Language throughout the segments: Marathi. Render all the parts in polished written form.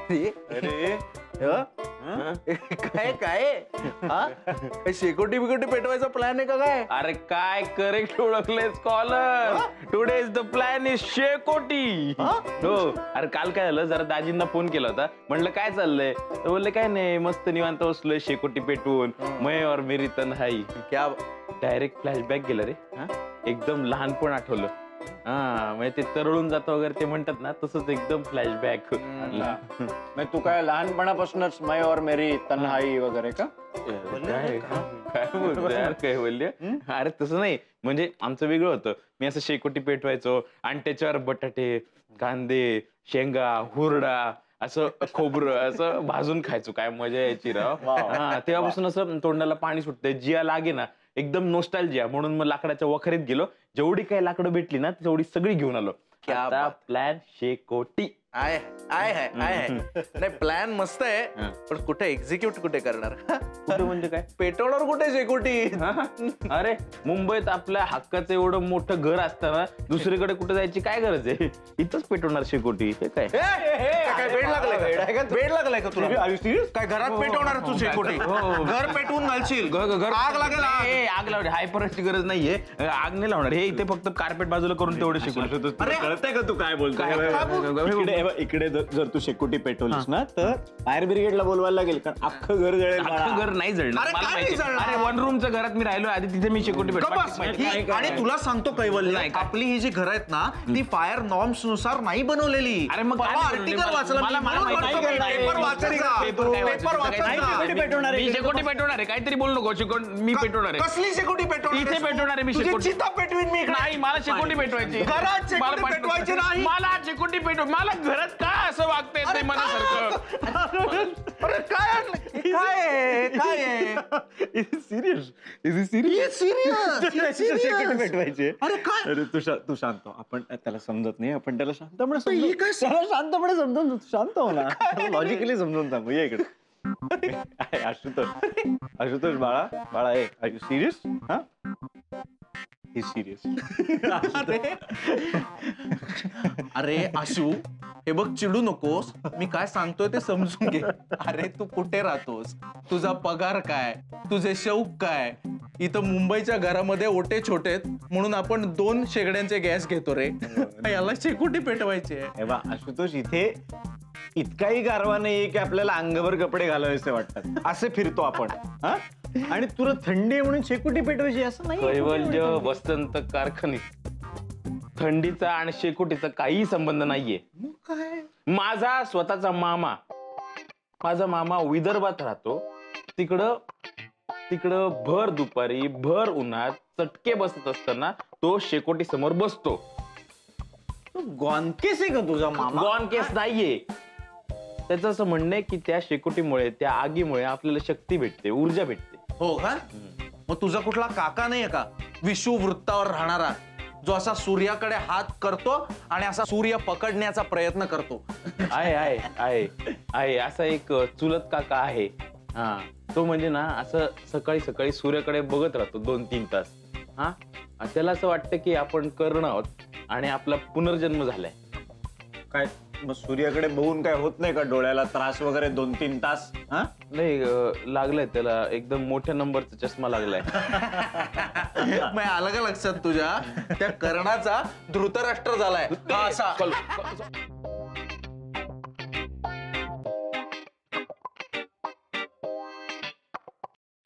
अरे काय काय शेकोटी बिकोटी पेटवायचा प्लॅन आहे का काय? अरे काय करेक्ट ओळखले scholar. Today is the plan is शेकोटी. हो अरे काल काय झालं जरा दाजींना फोन केला होता म्हणलं काय चाललंय तर बोलले काय नाही मस्त निवांत बसलोय शेकोटी पेटवून मैं और मेरी तन्हाई. क्या डायरेक्ट फ्लॅशबॅक गेलं रे. एकदम लहानपण आठवलं. हा म्हणजे ते तरळून जातं वगैरे ते म्हणतात ना तसंच एकदम फ्लॅशबॅक. तू काय लहानपणापासूनच मै और मेरी तन्हाई वगैरे का? काय बोलतोय यार काय बोलले? अरे तसं नाही म्हणजे आमचं वेगळं होतं. मी असं शेकोटी पेटवायचो आणि त्याच्यावर बटाटे कांदे शेंगा हुरडा असं खोबरं असं भाजून खायचो. काय मजा यायची राव. हा तेव्हापासून असं तोंडाला पाणी सुटतंय जिया लागे ना एकदम नॉस्टॅल्जिया म्हणून मग लाकडाच्या वखरीत गेलो. जेवढी काही लाकडं भेटली ना तेवढी सगळी घेऊन आलो. आता प्लॅन शेकोटी आहे नाही प्लॅन मस्त आहे पण कुठे एक्झिक्यूट कुठे करणार? कुठे म्हणजे काय पेटवणार कुठे शेकोटी? अरे मुंबईत आपल्या हक्काचं एवढं मोठं घर असताना दुसरीकडे कुठे जायची काय गरज आहे? इथंच पेटवणार शेकोटी. हे काय काय बेड लागलाय का तुला? काय घरात पेटवणार तू शेकोटी? घर पेटवून घालशील आग लागेल. आग लावली हायपरची गरज नाहीये. आग नाही लावणार. हे इथे फक्त कार्पेट बाजूला करून तेवढे शेकोटी. कळतंय का तू काय बोलतोय? इकडे जर तू शेकोटी पेटवलीस ना तर फायर ब्रिगेडला बोलवायला लागेल कारण अख्खं घर जळेल. अख्खं घर नाही जळणार. अरे वन रूमच्या घरात मी राहिलो आधी तिथे मी शेकोटी पेटवली. आणि तुला सांगतो कैवल्य आपली ही जी घर आहेत ना ती फायर नॉर्म्स नुसार नाही बनवलेली. अरे मग आर्टिकल वाचलं मी शेकोटी पेटवणार आहे. काहीतरी बोल नको. मी पेटवणार आहे. कसली शेकोटी पेटवणार? इथे पेटवणार आहे मी शेकोटी. चिता पेटवीन मी. नाही मला शेकोटी पेटवायची. घरात शेकोटी पेटवायची नाही. मला शेकोटी पेटव. मला घरात का असं वागतंय ते मनासारखं? अरे काय सिरियस पेटवायचे. अरे तू शांत. आपण त्याला समजत नाही. आपण त्याला शांतपणे समजून शांत हो ना. लॉजिकली समजून सांगू. ये इकडे. आशुतोष बाळा ए आर यू सिरियस? हा सिरियस. अरे आशू हे बघ चिडू नकोस. मी काय सांगतोय ते समजून घे. अरे तू कुठे राहतोस? तुझा पगार काय? तुझे शौक काय? इथं मुंबईच्या घरामध्ये ओटे छोटे म्हणून आपण 2 शेगड्यांचे गॅस घेतो रे. याला शेकोटी पेटवायचे. आशुतोष इथे इतकाही गारवा नाहीये की आपल्याला अंगावर कपडे घालावेसे वाटतात. असे फिरतो आपण. आणि तुला थंडी आहे म्हणून शेकोटी पेटवायची असं नाही. कैवल्य वसंत कारखानीत थंडीचा आणि शेकोटीचा काही संबंध नाहीये. माझा स्वतःचा माझा मामा विदर्भात राहतो. तिकडं भर दुपारी भर उन्हात चटके बसत असताना तो शेकोटी समोर बसतो. गॉनकेस आहे का तुझा मामा? गॉनकेस नाहीये. त्याचं असं म्हणणं आहे की त्या शेकोटीमुळे त्या आगीमुळे आपल्याला शक्ती भेटते ऊर्जा भेटते. हो का? मग तुझा कुठला काका नाही का विषुववृत्तावर राहणारा जो असा सूर्याकडे हात करतो आणि असा सूर्य पकडण्याचा प्रयत्न करतो? आहे असा एक चुलत काका आहे. हा तो म्हणजे ना असं सकाळी सकाळी सूर्याकडे बघत राहतो 2-3 तास. हा त्याला असं वाटतं की आपण कर्ण आहोत आणि आपला पुनर्जन्म झालाय. काय मग सूर्याकडे बघून काय होत नाही का? डोळ्याला त्रास वगैरे 2-3 तास? नाही लागलाय त्याला एकदम मोठ्या नंबरचा चष्मा लागलाय. मग आलं का लक्षात तुझ्या? त्या कर्णाचा धृतराष्ट्र झालाय.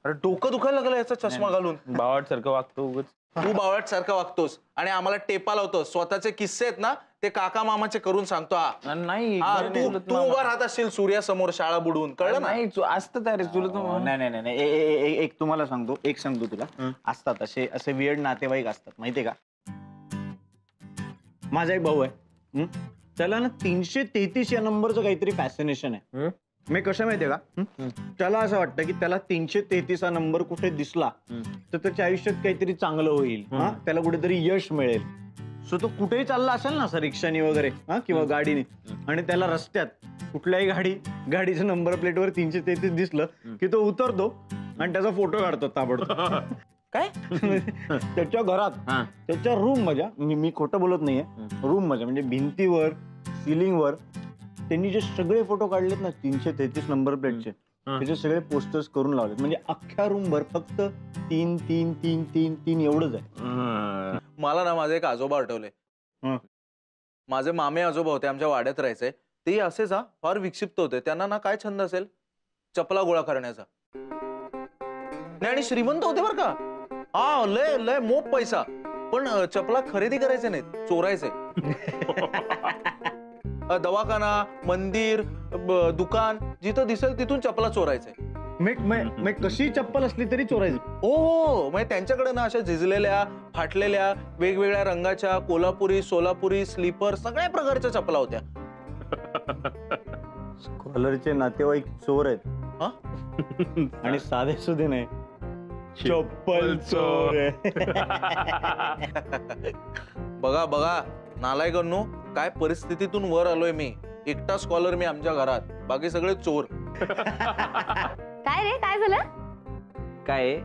अरे डोकं दुखायला लागलं याचा चष्मा घालून. बावट सारखं वागतो उगाच. तू बावट सारखं वागतोस आणि आम्हाला टेपा लावतोस. स्वतःचे किस्से आहेत ना ते काका मामाचे करून सांगतो. नाही तू उभा राहत असशील सूर्यासमोर शाळा बुडवून. कळलं नाही असतं त्या रे चुलत. नाही एक तुम्हाला सांगतो. एक सांगतो तुला. असतात असे वियर्ड नातेवाईक असतात माहितीये का? माझा एक भाऊ आहे. त्याला ना 333 या नंबरचं काहीतरी फॅसिनेशन आहे. मी कसं माहितीये का? त्याला असं वाटतं की त्याला 333 हा नंबर कुठे दिसला तर त्याच्या आयुष्यात काहीतरी चांगलं होईल. त्याला कुठेतरी यश मिळेल. सो तो कुठेही चालला असेल ना असं रिक्षानी वगैरे किंवा गाडीने आणि त्याला रस्त्यात कुठल्याही गाडीच्या नंबर प्लेटवर 333 दिसलं की तो उतरतो आणि त्याचा फोटो काढतो ताबडतोब. काय? त्याच्या घरात त्याच्या रूम मध्ये मी खोटं बोलत नाहीये. रूम मध्ये म्हणजे भिंतीवर सिलिंगवर त्यांनी जे सगळे फोटो काढलेत ना 333 नंबर प्लेटचे, त्याचे सगळे पोस्टर्स करून लावलेत. म्हणजे अख्ख्या रूम भर फक्त 3 3 3 3 3 एवढंच आहे. मला ना माझे एक आजोबा आठवले. माझे मामे आजोबा होते, आमच्या वाड्यात राहायचे. ते असेच फार विक्षिप्त होते. त्यांना ना काय छंद असेल, चपला गोळा करण्याचा. नाही, आणि श्रीमंत होते बरं का. हा, लय लय मोप पैसा. पण चपला खरेदी करायचे नाहीत, चोरायचे. दवाखाना, मंदिर, दुकान जिथं दिसेल तिथून चपला चोरायचे. मी कशी चप्पल असली तरी चोरायची. हो, म्हणजे त्यांच्याकडे ना अशा झिजलेल्या, फाटलेल्या, वेगवेगळ्या रंगाच्या, कोल्हापुरी, सोलापुरी, स्लीपर सगळ्या प्रकारच्या चपला होत्या. स्कॉलरचे नातेवाईक चोर आहेत. आणि साधे सुधे नाही, चप्पल चोर आहे. बघा बघा नालायकांनो, काय परिस्थितीतून वर आलोय मी. एकटा स्कॉलर मी आमच्या घरात, बाकी सगळे चोर. काय रे, काय झालं? काय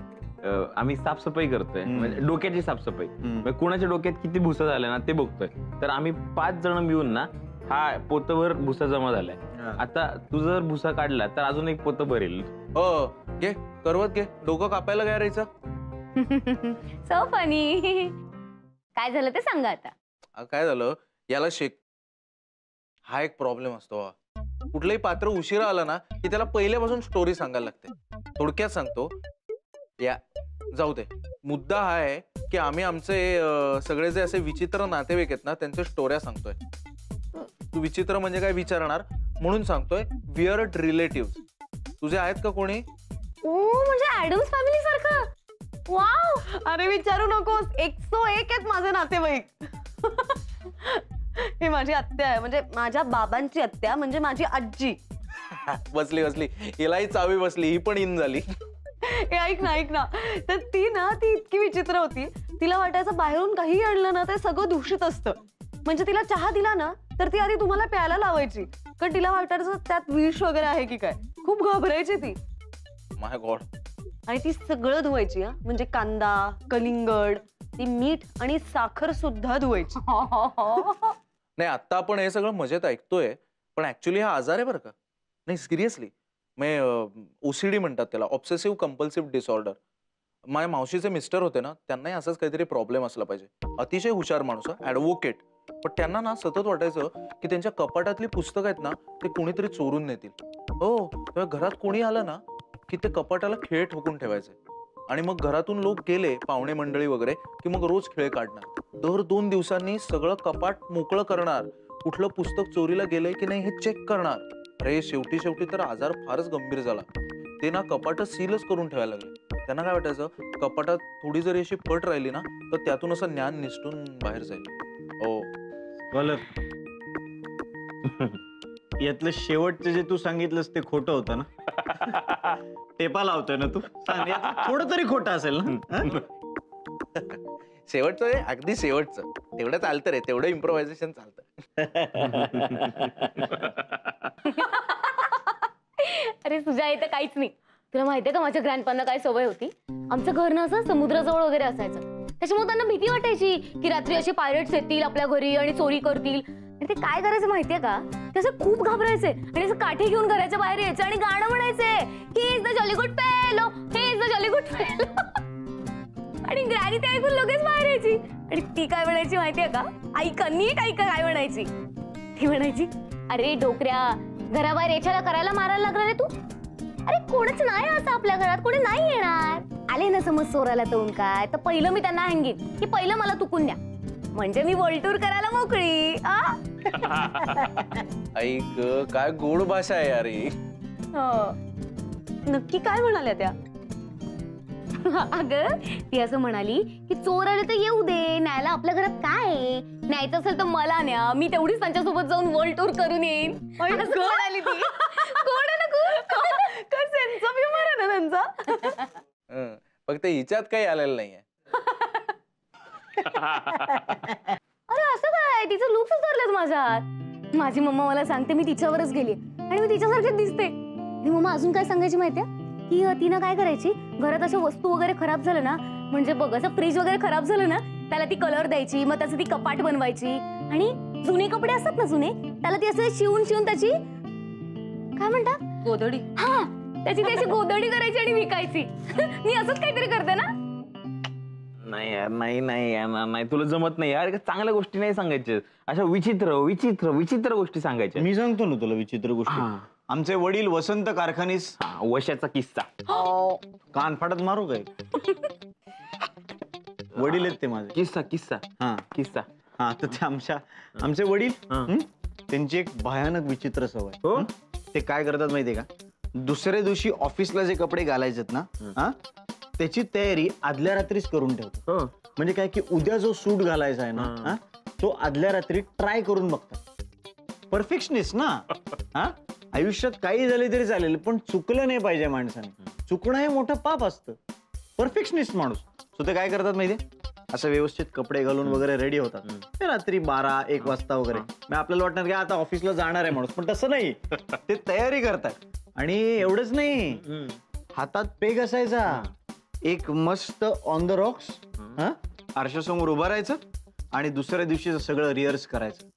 आम्ही साफसफाई करतोय, म्हणजे डोक्याची साफसफाई. म्हणजे कुणाच्या डोक्यात किती भुसा झाला ना ते बघतोय. तर आम्ही 5 जण मिळून ना हा पोतभर भुसा जमा झालाय. आता तू जर भुसा काढला तर अजून एक पोत भरेल. हो, घे करवत घे, डोकं कापायला काय राहायचं. So funny. काय झालं ते सांगा आता. काय झालं, याला हा एक प्रॉब्लेम असतो. कुठलंही पात्र उशिरा आलं ना की त्याला पहिल्यापासून स्टोरी सांगायला लागते. थोडक्यात सांगतो, या जाऊ दे. मुद्दा हा आहे की आम्ही आमचे सगळे जे असे विचित्र नातेवाईक आहेत ना त्यांच्या स्टोऱ्या सांगतोय. तू विचित्र म्हणजे काय विचारणार म्हणून सांगतोय. वियर्ड रिलेटिव्ह तुझे आहेत का कोणी? ओ, म्हणजे ऍडम्स फॅमिली सारखं. वाव. अरे विचारू नकोस, 101 आहेत माझे नातेवाईक. ही माझी आत्या आहे, म्हणजे माझ्या बाबांची आत्या, म्हणजे माझी आजी. बसली बसली, हिलाही चावी बसली, ही पण इन झाली. ऐक ना, तर ती इतकी विचित्र होती. तिला वाटायचं बाहेरून काही आणलं ना ते सगळं दूषित असतं. म्हणजे तिला चहा दिला ना तर ती आधी तुम्हाला प्यायला लावायची, कारण तिला वाटायचं त्यात विष वगैरे आहे की काय. खूप घाबरायची ती. माय गॉड. आणि ती सगळं धुवायची. म्हणजे कांदा, कलिंगड, ती मीठ आणि साखर सुद्धा धुवायची. नाही, आता आपण हे सगळं मजेत ऐकतोय, पण ऍक्च्युली हा आजार आहे बरं का. नाही, सिरियसली. ओसीडी म्हणतात त्याला, ऑब्सेसिव्ह कंपल्सिव्ह डिसऑर्डर. माझ्या मावशीचे मिस्टर होते ना, त्यांनाही असंच काहीतरी प्रॉब्लेम असला पाहिजे. अतिशय हुशार माणूस, ऍडव्होकेट. पण त्यांना ना सतत वाटायचं की त्यांच्या कपाटातली पुस्तकं आहेत ना ते कोणीतरी चोरून नेतील. हो, तेव्हा घरात कोणी आलं ना की ते कपाटाला खेळ ठोकून ठेवायचे. आणि मग घरातून लोक गेले, पाहुणे मंडळी वगैरे, की मग रोज खेळ काढणार. दर 2 दिवसांनी सगळं कपाट मोकळं करणार, कुठलं पुस्तक चोरीला गेलंय की नाही हे चेक करणार. अरे शेवटी तर आजार फारच गंभीर झाला. ते ना कपाट सीलच करून ठेवायला लागले. त्यांना काय वाटायचं, कपाटात थोडी जरी अशी फट राहिली ना तर त्यातून असं ज्ञान निसटून बाहेर जाईल. हो, यातलं शेवटचं जे तू सांगितलंस ते खोटं होतं ना. टेपा लावतोय ना तू, सांग थोडं तरी खोटं असेल ना. शेवटचं आहे, अगदी शेवटचं. तेवढं चालतं रे, तेवढं इम्प्रोव्हायझेशन चालतं. अरे तुझ्या इथं काहीच नाही. तुला माहितीये का माझ्या ग्रँडपांना काय सवय होती. आमचं घर ना असं समुद्राजवळ वगैरे असायचं. त्याच्यामुळे त्यांना भीती वाटायची की रात्री असे पायरेट्स येतील आपल्या घरी आणि चोरी करतील. आणि ते काय करायचं माहितीये का, ते असं खूप घाबरायचे आणि असं काठी घेऊन घराच्या बाहेर यायचे आणि गाणं म्हणायचे, he is the jolly good fellow, he is the jolly good fellow. आणि ग्रॅनी ते ऐकून लगेच बाहेर यायची. आणि ती काय म्हणायची माहितीये का, ऐका नीट ऐका काय म्हणायची. ती म्हणायची, अरे डोकऱ्या, घराबाहेर याच्याला करायला मारायला लागला रे तू. अरे कोणच नाही असं आपल्या घरात, कोणी नाही येणार. आले ना समज चोराला तोंड काय, तर पहिलं मी त्यांना हँगीन की पहिलं मला तुकून द्या, म्हणजे मी वोल्टूर करायला मोकळी. ऐक, काय गोड भाषा आहे यार ही. नक्की काय म्हणाल्या त्या? अगं ती असं म्हणाली की चोर आले तर येऊ दे, न्यायला आपल्या घरात काय आहे, न्यायचं असेल तर मला न्या, मी तेवढीच त्यांच्यासोबत जाऊन वर्ल्ड टूर करून येईन. असं म्हणाली ती. कोण आहे ना काय सेन्स ऑफ ह्युमर आहे ना त्यांचा. फक्त हिच्यात काही आलेलं नाहीये. अरे असं काय, तिचं लूक सुधारलं माझ्यात. माझी मम्मा मला सांगते मी तिच्यावरच गेली आणि मी तिच्यासारखीच दिसते. आणि मम्मा अजून काय सांगायची माहितीये की तिनं काय करायची, घरात अशा वस्तू वगैरे खराब झालं ना, म्हणजे बघ असं फ्रीज वगैरे खराब झालं ना, त्याला ती कलर द्यायची, मग त्याचं ती कपाट बनवायची आणि जुने कपडे असतात ना जुने, त्याला ती असं शिवून त्याची काय म्हणतात गोधडी. हा, त्याची ती अशी गोधडी करायची आणि विकायची. मी असंच काहीतरी करते ना. नाही यार, नाही यार, नाही तुला जमत नाही यार. चांगल्या गोष्टी नाही सांगायच्या, अशा विचित्र विचित्र विचित्र गोष्टी सांगायच्या. मी सांगतो ना तुला विचित्र गोष्टी. आमचे वडील वसंत कारखानीस. वशाचा किस्सा. कान फाटत मारू काय? वडील आहेत ते माझे. किस्सा किस्सा हा किस्सा. हा, तर ते आमचे वडील त्यांची एक भयानक विचित्र सवय. हो? ते काय करतात माहितीये का, दुसऱ्या दिवशी ऑफिसला जे कपडे घालायचेत ना, हा, त्याची तयारी आदल्या रात्रीच करून ठेवतात. म्हणजे काय की उद्या जो सूट घालायचा आहे ना, हा, तो आदल्या रात्री ट्राय करून बघतात. परफेक्शनिस्ट ना. हा, आयुष्यात काही झाले तरी चालेल, पण चुकलं नाही पाहिजे माणसाने. चुकणं हे मोठं पाप असतं. परफेक्शनिस्ट माणूस. सो ते काय करतात माहितीये, असं व्यवस्थित कपडे घालून वगैरे रेडी होतात. ते रात्री 12-1 वाजता वगैरे. मग आपल्याला वाटणार की आता ऑफिसला जाणार आहे माणूस, पण तसं नाही. ते तयारी करतात. आणि एवढंच नाही, हातात पेग असायचा एक मस्त ऑन द रॉक्स. आरशासमोर उभं राहायचं आणि दुसऱ्या दिवशीचं सगळं रिहर्स करायचं.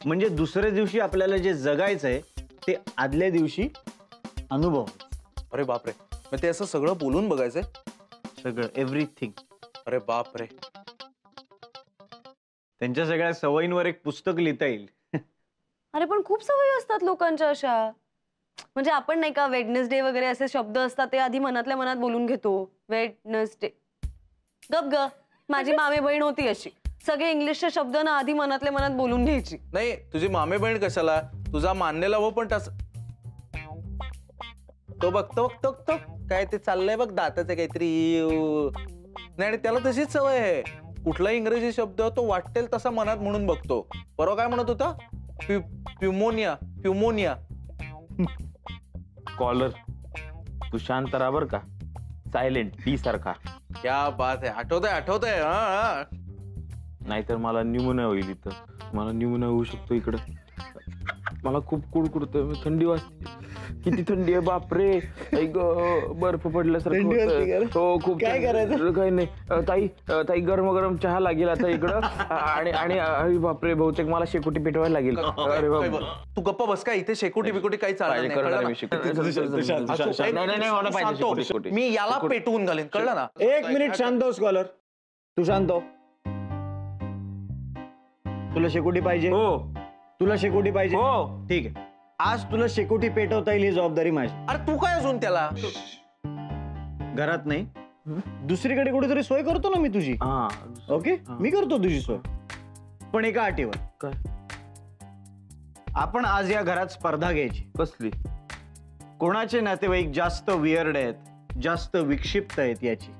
म्हणजे दुसऱ्या दिवशी आपल्याला जे जगायचंय ते आदल्या दिवशी अनुभव. अरे बापरे, मग ते असं सगळं बोलून बघायचंय सगळं एव्हरीथिंग. अरे बापरे. त्यांच्या सगळ्या सवयींवर एक पुस्तक लिहिता येईल. अरे पण खूप सवयी असतात लोकांच्या अशा. म्हणजे आपण नाही का वेडनेसडे वगैरे असे शब्द असतात ते आधी मनातल्या मनात बोलून घेतो. वेडनेसडे. गप ग, माझी मामे बहीण होती अशी. सगळे इंग्लिशचे शब्द ना आधी मनातल्या मनात बोलून घ्यायची. नाही, तुझी मामे बहीण कशाला, तुझा मानलेला हो पण तस तो बघतो काय ते चाललंय बघ दाताचं काहीतरी. नाही, आणि त्याला तशीच सवय आहे. कुठला इंग्रजी शब्द तो वाटेल तसा मनात म्हणून बघतो. परवा काय म्हणत होता, प्युमोनिया. कॉलर तू शांत राहा बर का. सायलेंट टी सारखा. क्या बात आहे. आठवतंय. हा. नाहीतर मला न्यूमोनिया होईल इथं. मला न्यूमोनिया होऊ शकतो इकडं. मला खूप कुडकुडतं, थंडी वाजते. किती थंडी आहे बापरे. बर्फ पडल्यासारखं होतं. हो खूप. काय करायचं? काही नाही ताई गरम गरम चहा लागेल आता इकडं. आणि बापरे बहुतेक मला शेकोटी पेटवायला लागेल. अरे बाप, तू गप्प बस काय, इथे शेकोटी बिकोटी काही चालणार नाही, कळलं ना? मी याला पेटवून घालेन, कळलं ना? 1 मिनिट शांत हो स्कॉलर. तू शांत हो. तुला शेकोटी पाहिजे? हो. तुला शेकोटी पाहिजे? हो. ठीक आहे, आज तुला शेकोटी पेटवता येईल ही जबाबदारी माझी. अरे तू काय अजून त्याला घरात नाही, दुसरीकडे कुठेतरी सोय करतो ना मी तुझी. ओके, मी करतो तुझी सोय, पण एका अटीवर. काय? आपण आज या घरात स्पर्धा घ्यायची. कसली? कोणाचे नातेवाईक जास्त वियर्ड आहेत, जास्त विक्षिप्त आहेत याची.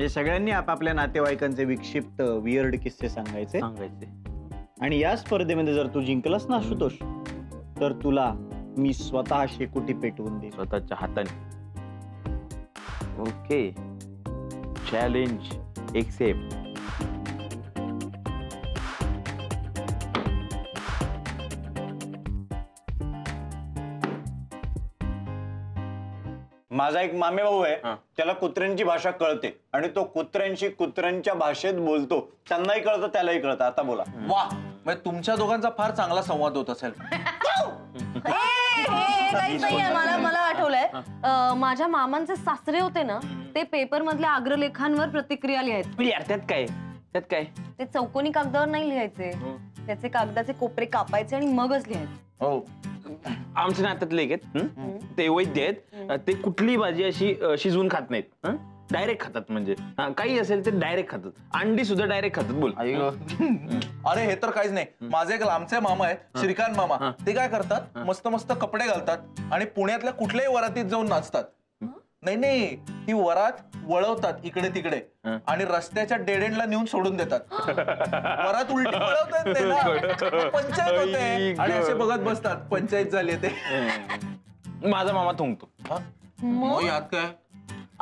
हे सगळ्यांनी आपापल्या नातेवाईकांचे विक्षिप्त वियर्ड किस्से सांगायचे. आणि या स्पर्धेमध्ये जर तू जिंकलास ना आशुतोष, तर तुला मी स्वतः शेकोटी पेटवून दे. स्वतःच्या हाताने. Okay, challenge accept. माझा एक मामे भाऊ आहे, त्याला कुत्र्यांची भाषा कळते आणि तो कुत्र्यांशी कुत्र्यांच्या भाषेत बोलतो. त्यांनाही कळतं, त्यालाही कळतं. आता बोला. वा, म्हणजे तुमच्या दोघांचा फार चांगला संवाद होत असेल. मला आठवलंय, माझ्या मामांचे सासरे होते ना, ते पेपर मधल्या अग्रलेखांवर प्रतिक्रिया लिहायचे. त्यात काय ते चौकोनी कागदावर नाही लिहायचे, त्याचे कागदाचे कोपरे कापायचे आणि मगच लिहायचे. हो, आमच्या नात्यातले एक आहेत, ते वैद्य आहेत. ते कुठली भाजी अशी शिजवून खात नाहीत, डायरेक्ट खातात. म्हणजे काही असेल ते डायरेक्ट खातात. अंडी सुद्धा डायरेक्ट खातात. बोल. अरे हे तर काहीच नाही. माझे एक लांबचे मामा आहेत, श्रीकांत मामा. ते काय करतात, मस्त मस्त कपडे घालतात आणि पुण्यातल्या कुठल्याही वरातीत जाऊन नाचतात. नाही, ती वरात वळवतात इकडे तिकडे आणि रस्त्याच्या डेड एंडला नेऊन सोडून देतात. वरात उलटी वळवतात ते ना, पंचायत होते आणि असे बघत बसतात, पंचायत झाली ते. माझा मामा थुंकतो. मग यात काय?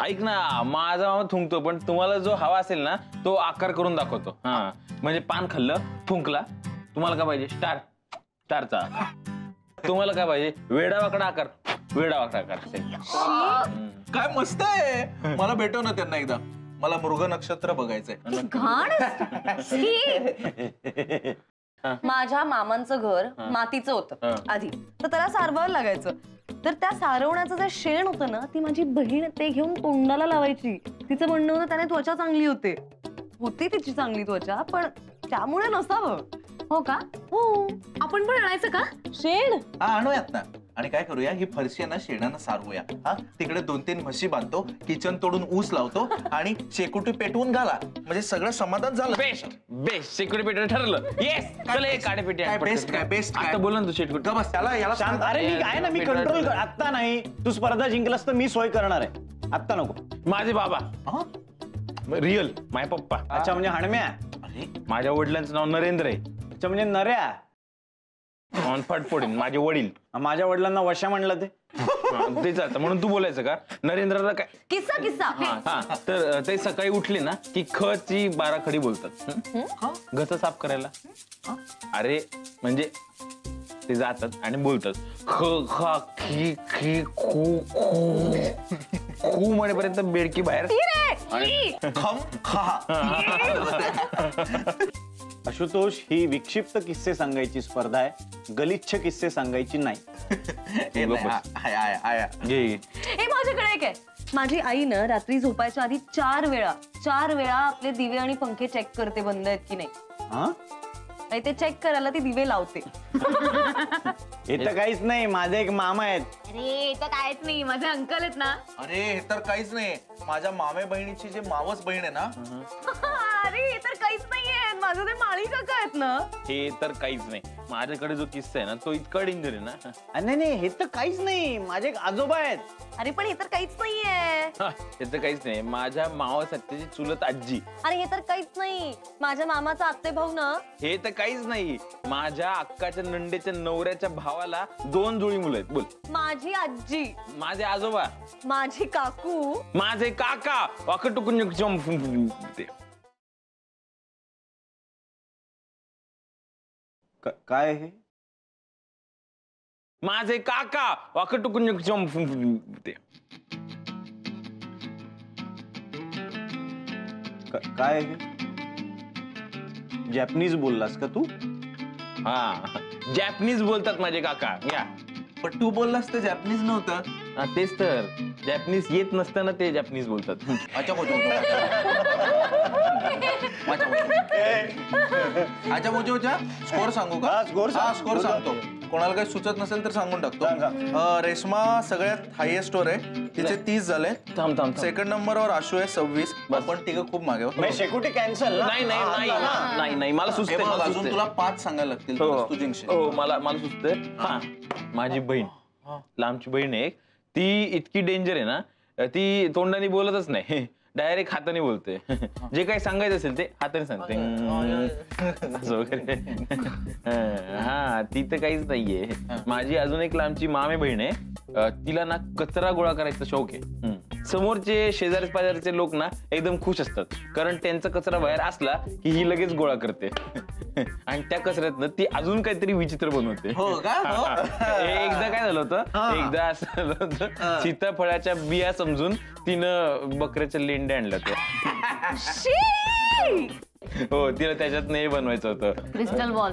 ऐक ना, माझा मामा थुंकतो, पण तुम्हाला जो हवा असेल ना तो आकार करून दाखवतो. म्हणजे पान खाल्लं, थुंकला. तुम्हाला काय पाहिजे? स्टारचा. तुम्हाला काय पाहिजे? वेडावाकडा आकार. काय मस्त आहे. मला भेटव ना त्यांना एकदा. मला मृग नक्षत्र बघायचंय. घाण शी. माझ्या मामांचं घर मातीचं होतं आधी, तर त्याला सारवायला लागायचं. तर त्या सारवण्याचं जे शेण होतं ना, ती माझी बहीण ते घेऊन तोंडाला लावायची. तिचं म्हणणं होतं त्याने त्वचा चांगली होती तिची चांगली त्वचा, पण त्यामुळे नसावं. हो का? हो. आपण पण आणायचं का शेण? हा, आणूयात ना. आणि काय करूया, ही फरशी आहे ना शेणानं सारवूया. हा, तिकडे 2-3 म्हशी बांधतो, किचन तोडून ऊस लावतो आणि शेकोटी पेटवून घाला, म्हणजे सगळं समाधान झालं. बेस्ट शेकोटी पेट ठरलं. येस, चल काढे पेटी. बेस्ट आता बोला ना तू शेकोटी. बस याला शांत. अरे मी काय ना, मी कंट्रोल कर. आत्ता नाही, तू स्पर्धा जिंकलास तर मी सोय करणार आहे. आत्ता नको. माझे बाबा रिअल, माझे पप्पा. अच्छा, म्हणजे हणम्या. अरे माझ्या वडिलांचं नाव नरेंद्र आहे. अच्छा, म्हणजे नऱ्या. फटफोडीन माझे वडील. माझ्या वडिलांना वशा म्हणलं ते. तेच आता म्हणून तू बोलायचं का नरेंद्रला काय. किस्सा हा, तर ते सकाळी उठले ना की ख ची 12 खडी बोलतात. घस साफ करायला. अरे म्हणजे ते जातात आणि बोलतात ख खा खी खी खू खू खू म्हणेपर्यंत बेडकी बाहेर. खम खा. आशुतोष, ही विक्षिप्त किस्से सांगायची स्पर्धा आहे, गलिच्छ किस्से सांगायची नाही. हे नाही, आया. हे माझ्याकडे एक आहे. माझी आई ना रात्री झोपायच्या आधी 4 वेळा आपले दिवे आणि पंखे चेक करते बंद आहेत की नाही. हा, आणि ते चेक करायला ती दिवे लावते. हे तर काहीच नाही. माझे एक मामा आहेत. अरे तर काहीच नाही, माझे अंकल आहेत ना. अरे हे तर काहीच नाही. माझ्या मामे बहिणीची जे मावस बहीण आहे ना, अरे हे तर काहीच नाहीये. माझं ते माळी काका आहेत ना. हे तर काहीच नाही. माझ्याकडे जो किस्सा आहे ना तो इतका डेंजर आहे ना. नाही, हे तर काहीच नाही. माझे एक आजोबा आहेत. अरे पण हे तर काहीच नाहीये. हे तर काहीच नाही. माझ्या मावस त्याची चुलत आजी. अरे हे तर काहीच नाही. माझ्या मामाचा आत्ते भाऊ ना. हे तर काहीच नाही. माझ्या अक्काच्या नंडेच्या नवऱ्याच्या भावाला 2 जुळी मुलं आहेत. बोल. माझी आजी. माझे आजोबा. माझी काकू. माझे काका वाकटुकुन काय हे? माझे काका वाकटुकुन काय हे? जॅपनीज बोललास का तू? हा, जॅपनीज बोलतात माझे काका. या पण तू बोललास ते जॅपनीज नव्हतं. तेच तर, जॅपनीज येत नसताना ते जॅपनीज बोलतात. अच्छा मोजोच्या स्कोर सांगू का? स्कोर सांगतो. कोणाला काही सुचत नसेल तर सांगून टाकतो. रेश्मा सगळ्यात हायएस्ट स्कोर आहे, तिचे 30 झाले. थांब. सेकंड नंबरवर आशू आहे 26. आपण तिघं खूप मागे आहोत. शेकोटी कॅन्सल. नाही मला सुचतंय. अजून तुला 5 सांगायला लागतील. तू जिंकशील. हो, मला सुचतंय. हा, माझी बहीण, लांबची बहीण आहे, ती इतकी डेंजर आहे ना, ती तोंडाने बोलतच नाही, डायरेक्ट हाताने बोलते. जे काही सांगायचं असेल ते हाताने सांगते. असं वगैरे. हा, ती तर काहीच नाहीये. माझी अजून एक लांबची मामे बहीण आहे, तिला ना कचरा गोळा करायचा शौक आहे. समोरचे शेजारी पाजारचे लोक ना एकदम खुश असतात, कारण त्यांचा कचरा बाहेर असला की ही लगेच गोळा करते. आणि त्या कचऱ्यातनं ती अजून काहीतरी विचित्र बनवते. हो का? एकदा काय झालं होतं, एकदा असं झालं होतं, सीताफळाच्या बिया समजून तिनं बकऱ्याच्या लेंड्या आणल्या होत्या. हो, तिला त्याच्यात नाही बनवायचं होतं. Crystal ball.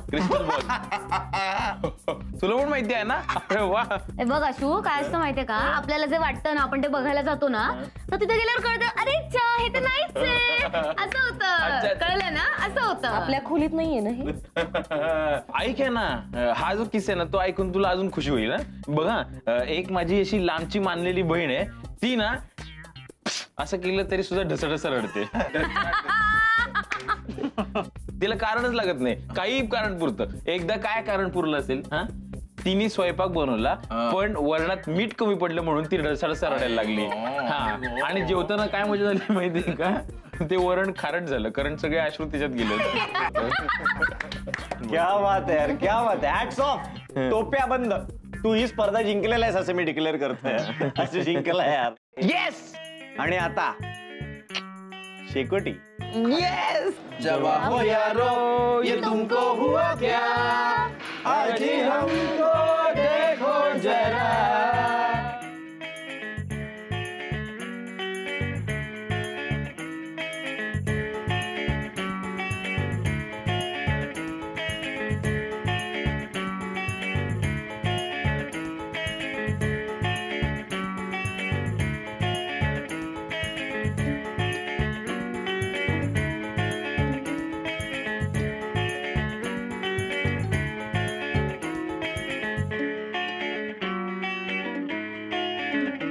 तुला पण माहिती आहे ना? अरे वा. बघ आशू, काय असतं माहितीये का, आपल्याला जे वाटतं ना, आपण ते बघायला जातो ना, तर तिथे गेल्यावर कळतं, अरे हे तर नाहीच आहे. असं होतं, कळलं ना? असं होतं. आपल्या खोलीत नाहीये ना हे. ऐक आहे ना, हा जो किस्सा आहे ना तो ऐकून तुला अजून खुशी होईल ना. बघा, एक माझी अशी लांबची मानलेली बहीण आहे, ती ना असं केलं तरी सुद्धा ढसढस रडते. तिला कारणच लागत नाही, काही कारण पुरतं. एकदा काय कारण पुरलं असेल, हा, तिने स्वयंपाक बनवला पण वरणात मीठ कमी पडलं म्हणून ती ढसढस रडायला लागली. हा, आणि जेवताना काय मजा झाली माहितीये का, ते वरण खारट झालं, कारण सगळे अश्रू त्याच्यात गेले. क्या बात आहे यार, क्या बात आहे. Hats off. टोप्या बंद. तू ही स्पर्धा जिंकलेला आहेस असं मी डिक्लेअर करतोय. असं जिंकला यार. येस. आणि आता शेकोटी. येस. जब हो यारो ये तुमको हुआ क्या, आज ही हमको देखो जरा. आहे